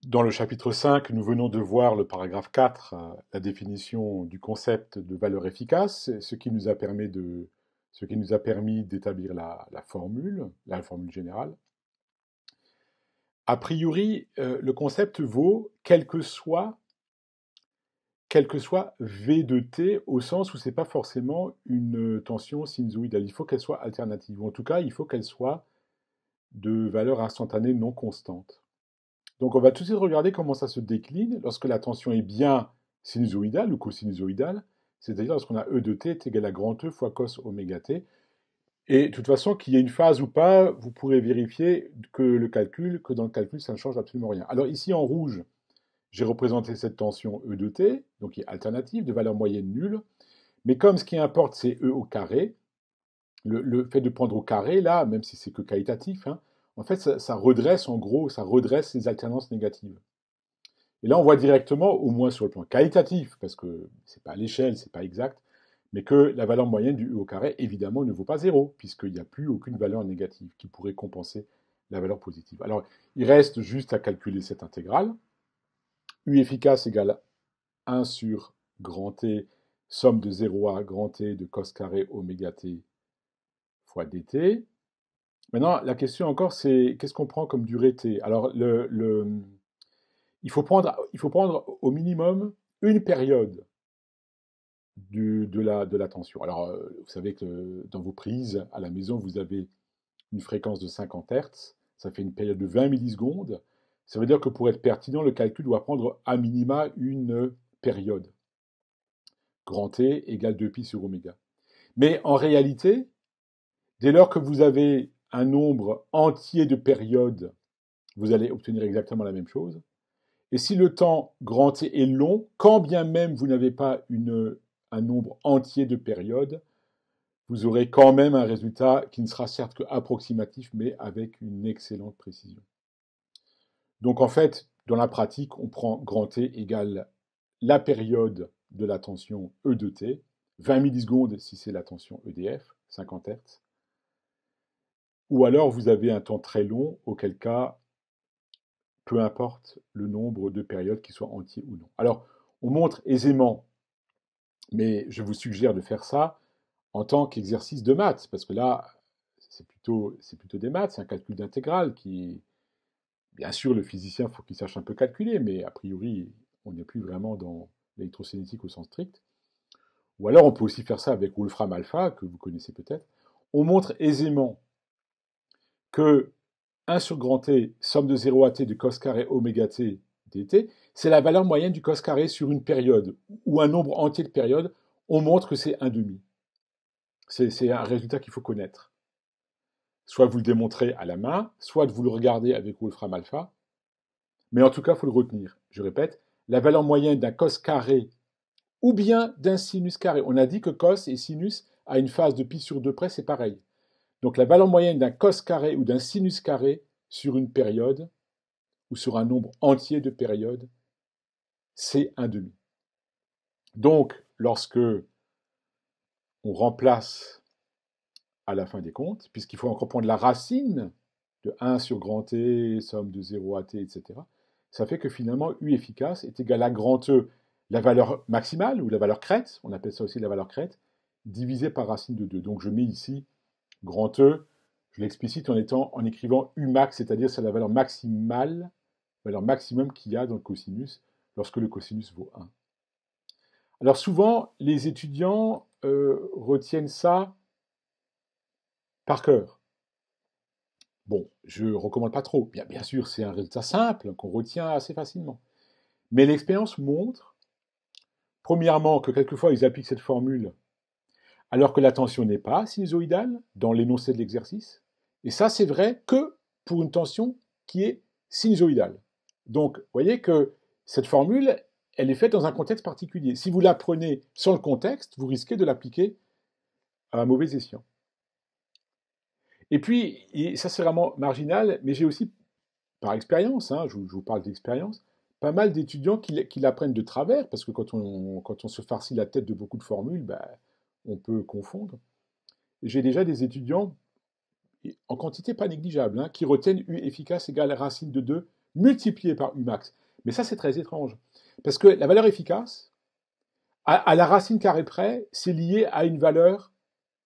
Dans le chapitre 5, nous venons de voir le paragraphe 4, la définition du concept de valeur efficace, ce qui nous a permis d'établir la formule générale. A priori, le concept vaut quel que soit V de t, au sens où ce n'est pas forcément une tension sinusoïdale. Il faut qu'elle soit alternative, ou en tout cas, il faut qu'elle soit de valeur instantanée non constante. Donc on va tout de suite regarder comment ça se décline lorsque la tension est bien sinusoïdale ou cosinusoïdale, c'est-à-dire lorsqu'on a E de t est égal à grand E fois cos oméga t. Et de toute façon, qu'il y ait une phase ou pas, vous pourrez vérifier que dans le calcul, ça ne change absolument rien. Alors ici en rouge, j'ai représenté cette tension E de t, donc qui est alternative, de valeur moyenne nulle. Mais comme ce qui importe, c'est E au carré, le fait de prendre au carré, là, même si c'est que qualitatif, hein, en fait, ça redresse, en gros, ça redresse les alternances négatives. Et là, on voit directement, au moins sur le plan qualitatif, parce que c'est pas à l'échelle, c'est pas exact, mais que la valeur moyenne du U au carré, évidemment, ne vaut pas zéro, puisqu'il n'y a plus aucune valeur négative qui pourrait compenser la valeur positive. Alors, il reste juste à calculer cette intégrale. U efficace égale 1 sur grand T, somme de 0 à grand T de cos carré oméga T fois dt. Maintenant, la question encore, c'est qu'est-ce qu'on prend comme durée T? Alors, il faut prendre au minimum une période de la tension. Alors, vous savez que dans vos prises à la maison, vous avez une fréquence de 50 Hz, ça fait une période de 20 millisecondes. Ça veut dire que pour être pertinent, le calcul doit prendre à minima une période. Grand T égale 2pi sur oméga. Mais en réalité, dès lors que vous avez un nombre entier de périodes, vous allez obtenir exactement la même chose. Et si le temps grand T est long, quand bien même vous n'avez pas un nombre entier de périodes, vous aurez quand même un résultat qui ne sera certes qu'approximatif, mais avec une excellente précision. Donc en fait, dans la pratique, on prend grand T égale la période de la tension E de T, 20 millisecondes si c'est la tension EDF, 50 Hz, ou alors vous avez un temps très long, auquel cas, peu importe le nombre de périodes qui soient entiers ou non. Alors, on montre aisément, mais je vous suggère de faire ça en tant qu'exercice de maths, parce que là, c'est plutôt des maths, c'est un calcul d'intégrale qui, bien sûr, le physicien, il faut qu'il sache un peu calculer, mais a priori, on n'est plus vraiment dans l'électrocinétique au sens strict. Ou alors, on peut aussi faire ça avec Wolfram alpha, que vous connaissez peut-être. On montre aisément que 1 sur grand T, somme de 0 à t de cos carré oméga t dt, c'est la valeur moyenne du cos carré sur une période, ou un nombre entier de périodes. On montre que c'est 1,5. C'est un résultat qu'il faut connaître. Soit vous le démontrez à la main, soit vous le regardez avec Wolfram alpha, mais en tout cas, il faut le retenir. Je répète, la valeur moyenne d'un cos carré ou bien d'un sinus carré. On a dit que cos et sinus, à une phase de pi sur 2 près, c'est pareil. Donc la valeur moyenne d'un cos carré ou d'un sinus carré sur une période, ou sur un nombre entier de périodes, c'est 1,5. Donc, lorsque on remplace à la fin des comptes, puisqu'il faut encore prendre la racine de 1 sur grand T, somme de 0 à T, etc., ça fait que finalement, U efficace est égal à grand E, la valeur maximale, ou la valeur crête, on appelle ça aussi la valeur crête, divisé par racine de 2. Donc je mets ici grand E, je l'explicite en écrivant U max, c'est-à-dire c'est la valeur maximale, valeur maximum qu'il y a dans le cosinus, lorsque le cosinus vaut 1. Alors souvent, les étudiants retiennent ça par cœur. Bon, je ne recommande pas trop. Bien sûr, c'est un résultat simple qu'on retient assez facilement. Mais l'expérience montre, premièrement, que quelquefois ils appliquent cette formule alors que la tension n'est pas sinusoïdale dans l'énoncé de l'exercice. Et ça, c'est vrai que pour une tension qui est sinusoïdale. Donc, vous voyez que cette formule, elle est faite dans un contexte particulier. Si vous la prenez sans le contexte, vous risquez de l'appliquer à un mauvais escient. Et puis, et ça c'est vraiment marginal, mais j'ai aussi, par expérience, hein, je vous parle d'expérience, pas mal d'étudiants qui l'apprennent de travers, parce que quand on se farcit la tête de beaucoup de formules, ben, on peut confondre. J'ai déjà des étudiants, en quantité pas négligeable, hein, qui retiennent U efficace égale racine de 2 multiplié par U max. Mais ça, c'est très étrange. Parce que la valeur efficace, à la racine carrée près, c'est lié à une valeur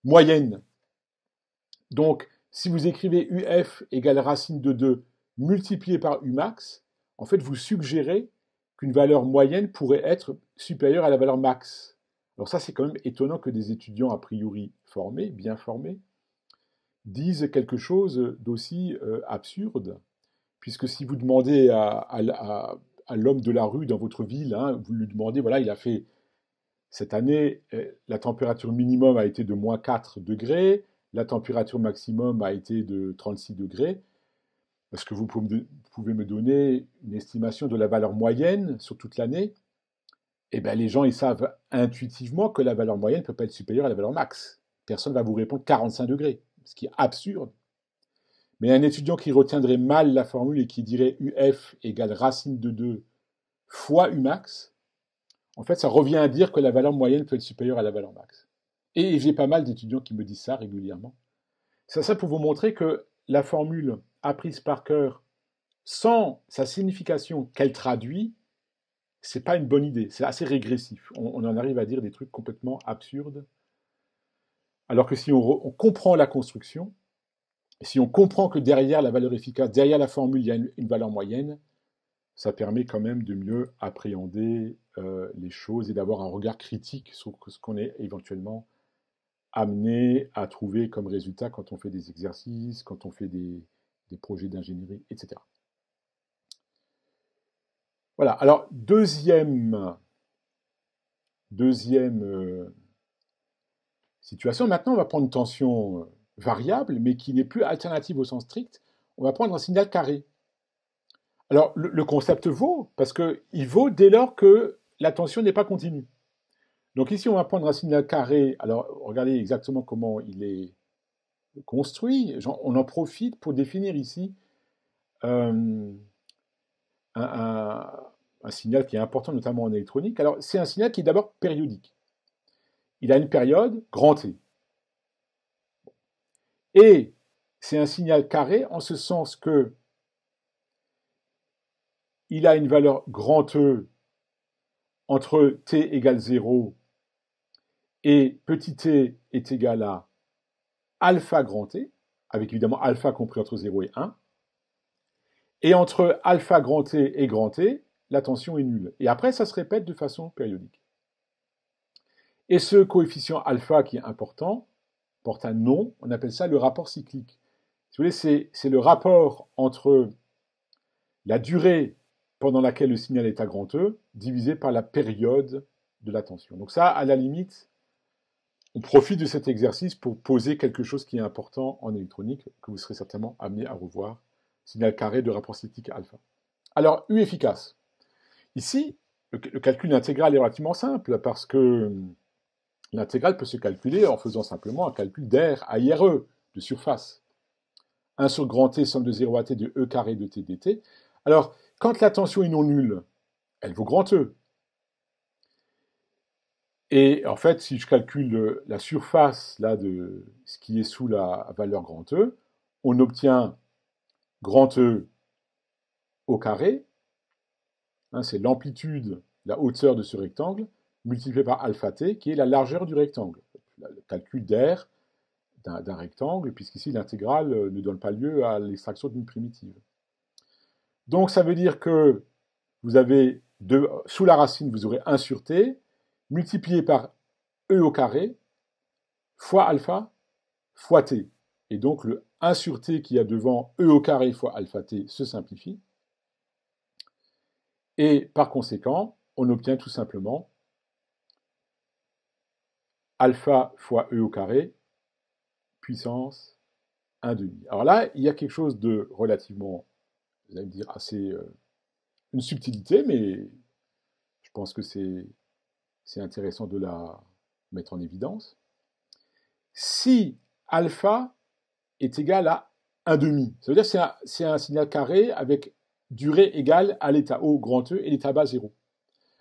moyenne. Donc, si vous écrivez UF égale racine de 2 multiplié par U max, en fait, vous suggérez qu'une valeur moyenne pourrait être supérieure à la valeur max. Alors ça, c'est quand même étonnant que des étudiants a priori formés, bien formés, disent quelque chose d'aussi absurde, puisque si vous demandez à l'homme de la rue dans votre ville, hein, vous lui demandez, voilà, il a fait cette année, la température minimum a été de moins 4 degrés, la température maximum a été de 36 degrés. Est-ce que vous pouvez me donner une estimation de la valeur moyenne sur toute l'année? Eh bien, les gens, ils savent intuitivement que la valeur moyenne ne peut pas être supérieure à la valeur max. Personne ne va vous répondre 45 degrés, ce qui est absurde. Mais un étudiant qui retiendrait mal la formule et qui dirait UF égale racine de 2 fois U max, en fait, ça revient à dire que la valeur moyenne peut être supérieure à la valeur max. Et j'ai pas mal d'étudiants qui me disent ça régulièrement. C'est ça pour vous montrer que la formule apprise par cœur, sans sa signification qu'elle traduit, c'est pas une bonne idée. C'est assez régressif. On en arrive à dire des trucs complètement absurdes. Alors que si on comprend la construction, si on comprend que derrière la valeur efficace, derrière la formule, il y a une valeur moyenne, ça permet quand même de mieux appréhender les choses et d'avoir un regard critique sur ce qu'on est éventuellement amené à trouver comme résultat quand on fait des exercices, quand on fait des projets d'ingénierie, etc. Voilà, alors deuxième situation, maintenant on va prendre une tension variable, mais qui n'est plus alternative au sens strict, on va prendre un signal carré. Alors le concept vaut, parce qu'il vaut dès lors que la tension n'est pas continue. Donc ici on va prendre un signal carré, alors regardez exactement comment il est construit, on en profite pour définir ici un signal qui est important, notamment en électronique. Alors, c'est un signal qui est d'abord périodique. Il a une période, grand T. Et c'est un signal carré en ce sens que il a une valeur grand E entre T égale 0 et petit t est égal à alpha grand T, avec évidemment alpha compris entre 0 et 1. Et entre alpha grand T et grand T, la tension est nulle. Et après, ça se répète de façon périodique. Et ce coefficient alpha qui est important porte un nom, on appelle ça le rapport cyclique. Si vous voulez, c'est le rapport entre la durée pendant laquelle le signal est à grand E divisé par la période de la tension. Donc ça, à la limite, on profite de cet exercice pour poser quelque chose qui est important en électronique, que vous serez certainement amené à revoir. Signal carré de rapport cyclique alpha. Alors, U efficace. Ici, le calcul intégral est relativement simple parce que l'intégrale peut se calculer en faisant simplement un calcul d'air à IRE, de surface. 1 sur grand T, somme de 0 à T de E carré de T dt. Alors, quand la tension est non nulle, elle vaut grand E. Et en fait, si je calcule la surface là, de ce qui est sous la valeur grand E, on obtient grand E au carré, hein, c'est l'amplitude, la hauteur de ce rectangle, multiplié par alpha t, qui est la largeur du rectangle. Le calcul d'air d'un rectangle, puisqu'ici l'intégrale ne donne pas lieu à l'extraction d'une primitive. Donc ça veut dire que vous avez, sous la racine, vous aurez 1 sur t, multiplié par e au carré, fois alpha, fois t. Et donc le 1 sur t qui a devant e au carré fois alpha t se simplifie. Et par conséquent, on obtient tout simplement alpha fois e au carré, puissance 1,5. Alors là, il y a quelque chose de relativement, vous allez me dire, assez... une subtilité, mais je pense que c'est intéressant de la mettre en évidence. Si alpha est égal à 1,5, ça veut dire que c'est un signal carré avec durée égale à l'état haut grand E et l'état bas 0.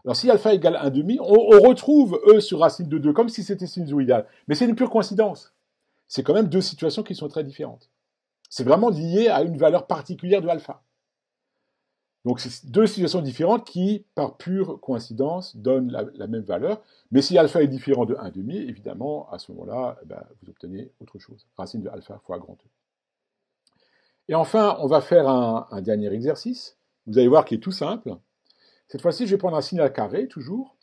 Alors si alpha égale 1,5, on retrouve E sur racine de 2, comme si c'était sinusoïdal. Mais c'est une pure coïncidence. C'est quand même deux situations qui sont très différentes. C'est vraiment lié à une valeur particulière de alpha. Donc c'est deux situations différentes qui, par pure coïncidence, donnent la même valeur. Mais si alpha est différent de 1,5, évidemment, à ce moment-là, eh ben, vous obtenez autre chose. Racine de alpha fois grand E. Et enfin, on va faire un dernier exercice. Vous allez voir qu'il est tout simple. Cette fois-ci, je vais prendre un signal carré, toujours,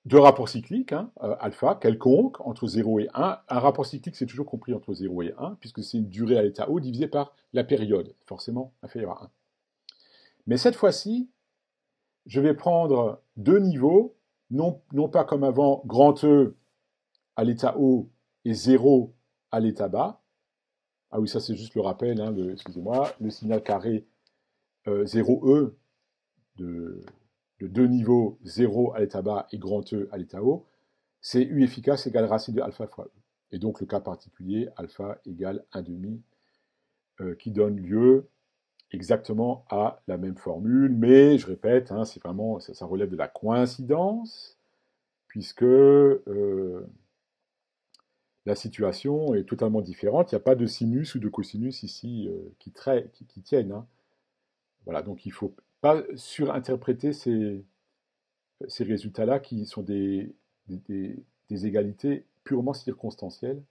de rapport cyclique, hein, alpha, quelconque, entre 0 et 1. Un rapport cyclique, c'est toujours compris entre 0 et 1, puisque c'est une durée à l'état O divisée par la période, forcément inférieure à 1. Mais cette fois-ci, je vais prendre deux niveaux, non pas comme avant, grand E à l'état haut et 0 à l'état bas. Ah oui, ça c'est juste le rappel, hein, excusez-moi, le signal carré 0E de deux niveaux, 0 à l'état bas et grand E à l'état haut, c'est U efficace égale racine de alpha fois E. Et donc le cas particulier, alpha égale 1,5, qui donne lieu exactement à la même formule, mais je répète, hein, c'est vraiment, ça relève de la coïncidence, puisque la situation est totalement différente. Il n'y a pas de sinus ou de cosinus ici qui tiennent. Hein. Voilà, donc il ne faut pas surinterpréter ces résultats-là qui sont des égalités purement circonstancielles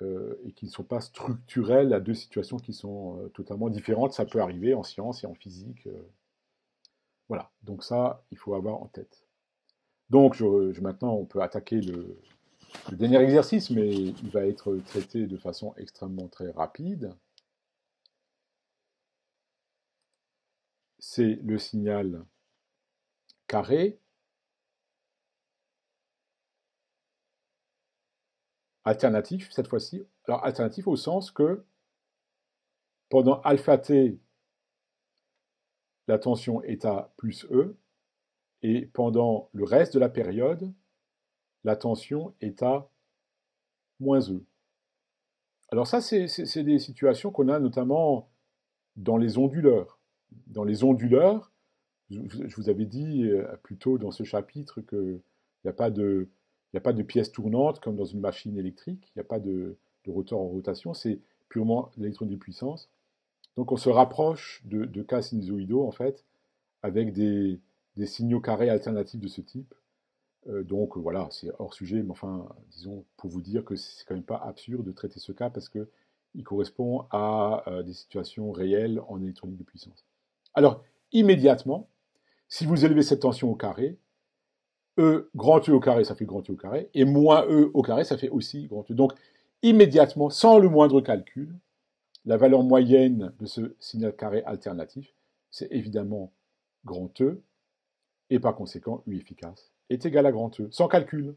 et qui ne sont pas structurelles à deux situations qui sont totalement différentes. Ça peut arriver en sciences et en physique. Voilà, donc ça, il faut avoir en tête. Donc maintenant, on peut attaquer le dernier exercice, mais il va être traité de façon extrêmement très rapide. C'est le signal carré alternatif, cette fois-ci. Alors, alternatif au sens que pendant alpha t, la tension est à plus E, et pendant le reste de la période, la tension est à moins E. Alors ça, c'est des situations qu'on a notamment dans les onduleurs. Dans les onduleurs, je vous avais dit plus tôt dans ce chapitre qu'il n'y a pas de pièce tournante comme dans une machine électrique, il n'y a pas de rotor en rotation, c'est purement l'électronique de puissance. Donc on se rapproche de cas sinusoïdaux en fait, avec des signaux carrés alternatifs de ce type. Donc voilà, c'est hors sujet, mais enfin, disons, pour vous dire que c'est quand même pas absurde de traiter ce cas parce qu'il correspond à des situations réelles en électronique de puissance. Alors, immédiatement, si vous élevez cette tension au carré, grand E au carré, ça fait grand E au carré, et moins E au carré, ça fait aussi grand E. Donc, immédiatement, sans le moindre calcul, la valeur moyenne de ce signal carré alternatif, c'est évidemment grand E, et par conséquent, U efficace est égal à grand E, sans calcul.